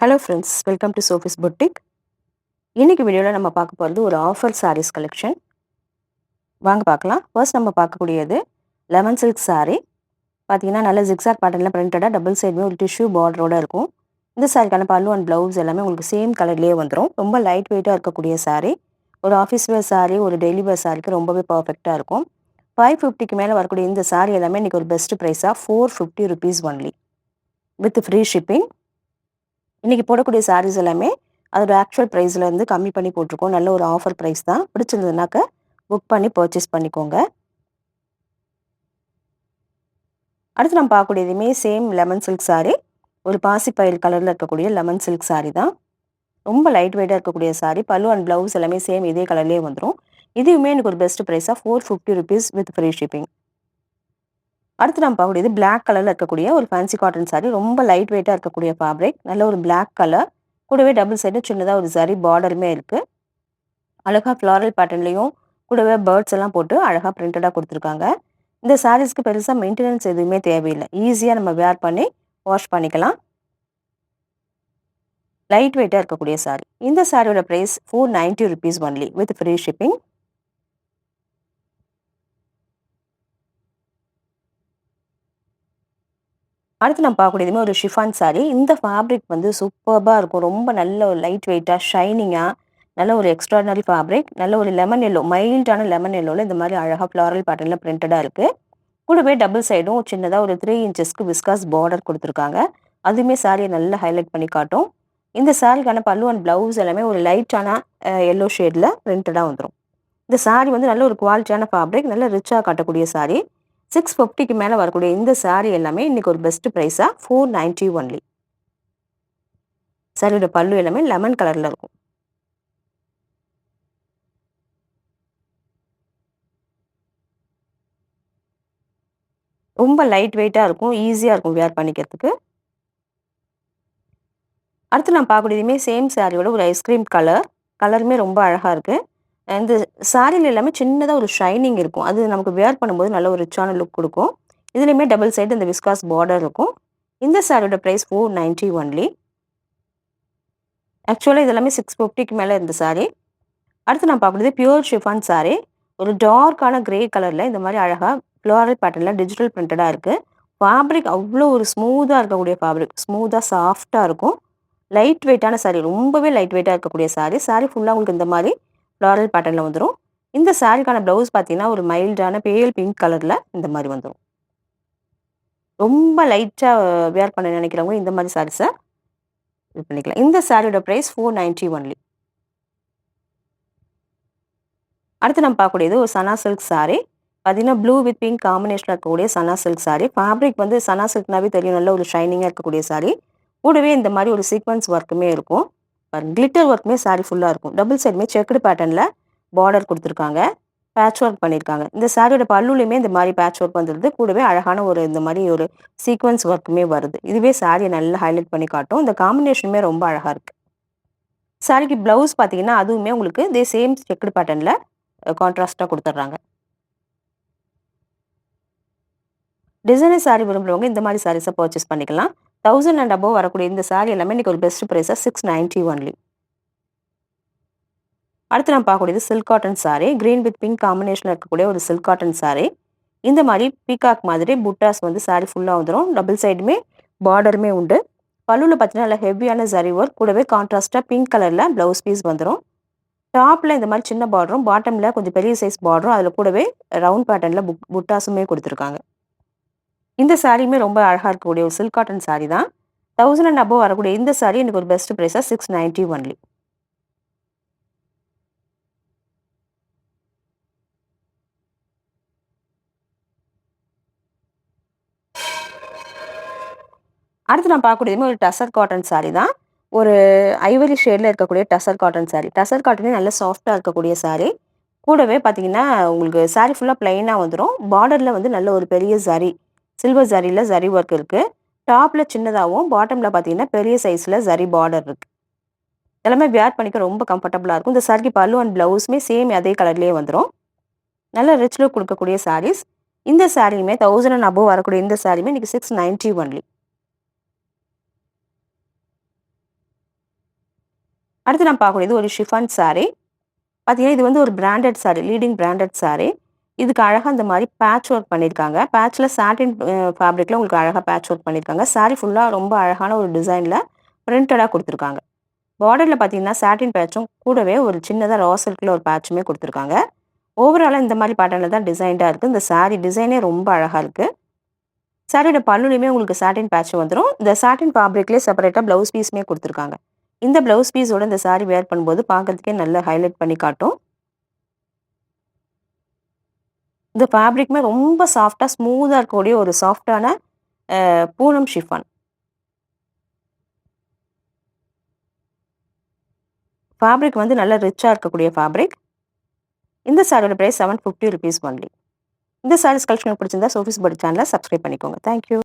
Hello friends, welcome to Sophie's boutique. இன்னைக்கு வீடியோவில் நம்ம பார்க்க போகிறது ஒரு ஆஃபர் சாரீஸ் கலெக்ஷன். வாங்க பார்க்கலாம். ஃபர்ஸ்ட் நம்ம பார்க்கக்கூடியது லெமன் சில்க் சாரீ. பார்த்தீங்கன்னா நல்ல ஜிக்ஸாக் பேட்டர்னில் பிரிண்டடாக டபுள் சைடுமே ஒரு டிஷ்யூ பார்டரோட இருக்கும். இந்த சாரிக்கான பல்லு அண்ட் ப்ளவுஸ் எல்லாமே உங்களுக்கு சேம் கலர்லேயே வந்துடும். ரொம்ப லைட் வெயிட்டாக இருக்கக்கூடிய சாரீ. ஒரு ஆஃபீஸ் வேர் சாரீ, ஒரு டெய்லி வேர் சாரிக்கு ரொம்பவே பர்ஃபெக்டாக இருக்கும். 550க்கு மேலே வரக்கூடிய இந்த சாரீ எல்லாமே இன்றைக்கி ஒரு பெஸ்ட் ப்ரைஸாக 450 rupees only with free shipping. இன்றைக்கி போடக்கூடிய சாரீஸ் எல்லாமே அதோட ஆக்சுவல் ப்ரைஸ்லேருந்து கம்மி பண்ணி போட்டிருக்கோம். நல்ல ஒரு ஆஃபர் ப்ரைஸ் தான். பிடிச்சிருந்ததுனாக்க புக் பண்ணி பர்ச்சேஸ் பண்ணிக்கோங்க. அடுத்து நம்ம பார்க்கக்கூடியதுமே சேம் லெமன் சில்க் சாரீ. ஒரு பாசிப்பயிர் கலரில் இருக்கக்கூடிய லெமன் சில்க் சாரீ தான். ரொம்ப லைட் வெயிட்டாக இருக்கக்கூடிய சாரீ. பல்லு அண்ட் ப்ளவுஸ் எல்லாமே சேம் இதே கலர்லேயே வந்துடும். இதுவுமே எனக்கு ஒரு பெஸ்ட் ப்ரைஸாக 450 rupees வித் ஃப்ரீ ஷிப்பிங். அடுத்து நம்ம பார்க்கக்கூடியது பிளாக் கலரில் இருக்கக்கூடிய ஒரு ஃபேன்சி காட்டன் சாரீ. ரொம்ப லைட் வெயிட்டாக இருக்கக்கூடிய ஃபேப்ரிக். நல்ல ஒரு பிளாக் கலர். கூடவே டபுள் சைடு சின்னதாக ஒரு ஜரி பார்டருமே இருக்குது. அழகாக ஃப்ளாரல் பேட்டர்ன்லேயும் கூடவே பேர்ட்ஸ் எல்லாம் போட்டு அழகாக பிரிண்டடாக கொடுத்துருக்காங்க. இந்த சாரீஸ்க்கு பெருசாக மெயின்டெனன்ஸ் எதுவுமே தேவையில்லை. ஈஸியாக நம்ம வேர் பண்ணி வாஷ் பண்ணிக்கலாம். லைட் வெயிட்டாக இருக்கக்கூடிய சாரீ. இந்த சாரியோட price 490 rupees only with free shipping. அடுத்து நம்ம பார்க்கக்கூடியதுமே ஒரு ஷிஃபான் சாரீ. இந்த ஃபேப்ரிக் வந்து சூப்பர்பாக இருக்கும். ரொம்ப நல்ல ஒரு லைட் வெயிட்டாக ஷைனிங்காக நல்ல ஒரு எக்ஸ்ட்ராடனரி ஃபேப்ரிக். நல்ல ஒரு லெமன் எல்லோ, மைல்டான லெமன் எல்லோவில் இந்த மாதிரி அழகாக ஃப்ளாரல் பேட்டர்னில் பிரிண்டடாக இருக்குது. கூடவே டபுள் சைடும் சின்னதாக ஒரு 3 inchesக்கு விஸ்காஸ் பார்டர் கொடுத்துருக்காங்க. அதுவுமே சாரியை நல்லா ஹைலைட் பண்ணி காட்டும். இந்த சாரிக்கான பல்லு அண்ட் ப்ளவுஸ் எல்லாமே ஒரு லைட்டான எல்லோ ஷேடில் பிரிண்டடாக வந்துடும். இந்த சாரீ வந்து நல்ல ஒரு குவாலிட்டியான ஃபேப்ரிக். நல்ல ரிச்சாக காட்டக்கூடிய சாரீ. 650க்கு மேலே வரக்கூடிய இந்த சாரீ எல்லாமே இன்றைக்கி ஒரு பெஸ்ட் ப்ரைஸாக 490 ஒன்லி. சாரியோட பல்லு எல்லாமே லெமன் கலரில் இருக்கும். ரொம்ப லைட் வெயிட்டாக இருக்கும். ஈஸியாக இருக்கும் வேர் பண்ணிக்கிறதுக்கு. அடுத்து நான் பார்க்கக்கூடியதுமே சேம் சாரியோட ஒரு ஐஸ்கிரீம் கலருமே ரொம்ப அழகாக இருக்குது. இந்த சாரியில் எல்லாமே சின்னதாக ஒரு ஷைனிங் இருக்கும். அது நமக்கு வேர் பண்ணும்போது நல்ல ஒரு ரிச்சான லுக் கொடுக்கும். இதுலேயுமே டபுள் சைடு இந்த விஸ்காஸ் பார்டர் இருக்கும். இந்த சாரியோட ப்ரைஸ் 490 ஒன்லி. ஆக்சுவலாக இது எல்லாமே 650க்கு மேலே இருந்த சாரீ. அடுத்து நான் பார்க்கக்கூடியது பியூர் ஷிஃபான் சாரீ. ஒரு டார்க்கான கிரே கலரில் இந்த மாதிரி அழகாக ஃப்ளாரல் பேட்டர்னில் டிஜிட்டல் பிரிண்டடாக இருக்குது. ஃபேப்ரிக் அவ்வளோ ஒரு ஸ்மூத்தாக இருக்கக்கூடிய ஃபேப்ரிக். ஸ்மூத்தாக சாஃப்டாக இருக்கும். லைட் வெயிட்டான சாரீ. ரொம்பவே லைட் வெயிட்டாக இருக்கக்கூடிய சாரீ. சாரீ ஃபுல்லாக உங்களுக்கு இந்த மாதிரி ஃப்ளாரல் பேட்டர்னில் வந்துடும். இந்த சாரீக்கான ப்ளவுஸ் பார்த்தீங்கன்னா ஒரு மைல்டான பேல் பிங்க் கலரில் இந்த மாதிரி வந்துடும். ரொம்ப லைட்டாக வேர் பண்ண நினைக்கிறவங்க இந்த மாதிரி சாரீஸை இது பண்ணிக்கலாம். இந்த சாரியோட ப்ரைஸ் 490 ஒன்லி. அடுத்து நம்ம பார்க்கக்கூடியது ஒரு சனா சில்க் சாரீ. பார்த்தீங்கன்னா ப்ளூ வித் பிங்க் காம்பினேஷனில் இருக்கக்கூடிய சனா சில்க் சாரீ. ஃபேப்ரிக் வந்து சனா சில்க்னாவே தெரியும், நல்ல ஒரு ஷைனிங்காக இருக்கக்கூடிய சாரீ. கூடவே இந்த மாதிரி ஒரு சீக்வன்ஸ் ஒர்க்குமே இருக்கும். கிளிட்டர் ஒர்க்குமே சாரீ ஃபுல்லாக இருக்கும். டபுள் சைடுமே செக்குடு பேட்டர்னில் பார்டர் கொடுத்துருக்காங்க. பேட்ச் ஒர்க் பண்ணியிருக்காங்க. இந்த சாரியோட பல்லுலையுமே இந்த மாதிரி பேட்ச் ஒர்க் வந்துடுது. கூடவே அழகான ஒரு இந்த மாதிரி ஒரு சீக்வன்ஸ் ஒர்க்குமே வருது. இதுவே சாரியை நல்லா ஹைலைட் பண்ணி காட்டும். இந்த காம்பினேஷனுமே ரொம்ப அழகாக இருக்குது. சாரிக்கு ப்ளவுஸ் பார்த்தீங்கன்னா அதுவுமே உங்களுக்கு இதே சேம் செக்குடு பேட்டர்னில் கான்ட்ராஸ்ட்டாக கொடுத்துட்றாங்க. டிசைனர் சாரீ விரும்புகிறவங்க இந்த மாதிரி சாரீஸை பர்ச்சேஸ் பண்ணிக்கலாம். 1000 அண்ட் அபோவ் வரக்கூடிய இந்த சாரீ எல்லாமே இன்றைக்கி ஒரு பெஸ்ட் ப்ரைஸாக 690 ஒன்லி. அடுத்து நான் பார்க்கக்கூடியது silk cotton sari. Green with pink காம்பினேஷனில் இருக்கக்கூடிய ஒரு சில்க் காட்டன் சாரீ. இந்த மாதிரி பீகாக் மாதிரி புட்டாஸ் வந்து சாரீ ஃபுல்லாக வந்துடும். டபுள் சைடுமே பார்டருமே உண்டு. பல்லுவில் பார்த்தீங்கன்னா நல்லா ஹெவியான ஜரி ஒர்க். கூடவே கான்ட்ராஸ்ட்டாக பிங்க் கலரில் ப்ளவுஸ் பீஸ் வந்துடும். டாப்பில் இந்த மாதிரி சின்ன பார்டரும், பாட்டமில் கொஞ்சம் பெரிய சைஸ் பார்டரும், அதில் கூடவே ரவுண்ட் பேட்டர்னில் புட்டாஸுமே கொடுத்துருக்காங்க. இந்த சாரியுமே ரொம்ப அழகாக இருக்கக்கூடிய ஒரு சில்க் காட்டன் சாரீ தான். 1000 அண்ட் அபோவ் வரக்கூடிய இந்த சாரீ எனக்கு ஒரு பெஸ்ட் ப்ரைஸாக 690 ஒன்லி. அடுத்து நான் பார்க்கக்கூடியதுமே ஒரு டசர் காட்டன் சாரீ தான். ஒரு ஐவரி ஷேடில் இருக்கக்கூடிய டசர் காட்டன் சாரீ. டசர் காட்டனே நல்ல சாஃப்டாக இருக்கக்கூடிய சாரீ. கூடவே பார்த்தீங்கன்னா உங்களுக்கு சாரீ ஃபுல்லாக பிளைனாக வந்துடும். பார்டரில் வந்து நல்ல ஒரு பெரிய ஜரி, சில்வர் ஜரியில் ஜரி ஒர்க் இருக்குது. டாப்பில் சின்னதாகவும், பாட்டமில் பார்த்தீங்கன்னா பெரிய சைஸில் ஜரி பார்டர் இருக்குது. எல்லாமே வேர் பண்ணிக்க ரொம்ப கம்ஃபர்டபுளாக இருக்கும். இந்த சாரிக்கு பல்லு அண்ட் ப்ளவுஸுமே சேம் அதே கலர்லேயே வந்துடும். நல்ல ரிச் லுக் கொடுக்கக்கூடிய சாரீஸ். இந்த சாரியுமே 1000 அண்ட் அபோவ் வரக்கூடிய இந்த சாரியுமே இன்றைக்கி 690 ஒன்லி. அடுத்து நம்ம பார்க்கக்கூடியது ஒரு ஷிஃபான் சாரி. பார்த்தீங்கன்னா, இது வந்து ஒரு branded sorry, leading branded sorry. இதுக்கு அழகா இந்த மாரி பேட்ச் ஒர்க் பண்ணியிருக்காங்க. பேட்ச்ல சாட்டின் ஃபேப்ரிக்ல உங்களுக்கு அழகா பேட்ச் ஒர்க் பண்ணியிருக்காங்க. சாரி ஃபுல்லா ரொம்ப அழகான ஒரு டிசைன்ல பிரிண்டடா குடுத்துருக்காங்க. பார்டர்ல பார்த்தீங்கன்னா, சாட்டின் பேட்சும் கூடவே ஒரு சின்னதா ரா சில்க்ல ஒரு பேட்சுமே குடுத்துருக்காங்க. ஓவராலா இந்த மாரி பேட்டர்ன்ல தான் டிசைன்டா இருக்கு. இந்த சாரி டிசைனே ரொம்ப அழகா இருக்கு. சாரியோட பல்லுலயுமே உங்களுக்கு சாட்டின் பேட்ச் வந்துரும். இந்த சாட்டின் ஃபேப்ரிக்லயே செப்பரேட்டா ப்ளவுஸ் பீஸுமே குடுத்துருக்காங்க. இந்த ப்ளவுஸ் பீஸோட இந்த சாரி வேர் பண்ணும்போது பார்க்கறதுக்கே நல்லா ஹைலைட் பண்ணி காட்டும். இந்த ஃபேப்ரிக்குமே ரொம்ப சாஃப்ட்டா, ஸ்மூத்தா இருக்கக்கூடிய ஒரு சாஃப்ட்டான பூனம் ஷிஃபான். ஃபேப்ரிக் வந்து நல்ல ரிச்சா இருக்கக்கூடிய ஃபேப்ரிக். இந்த சாரியோட பிரைஸ் ₹750 ஒன்லி. இந்த சாரீஸ் கலெக்ஷன் பிடிச்சிருந்தா சோஃபிஸ் பட் சேனல சப்ஸ்கிரைப் பண்ணிக்கோங்க. Thank you.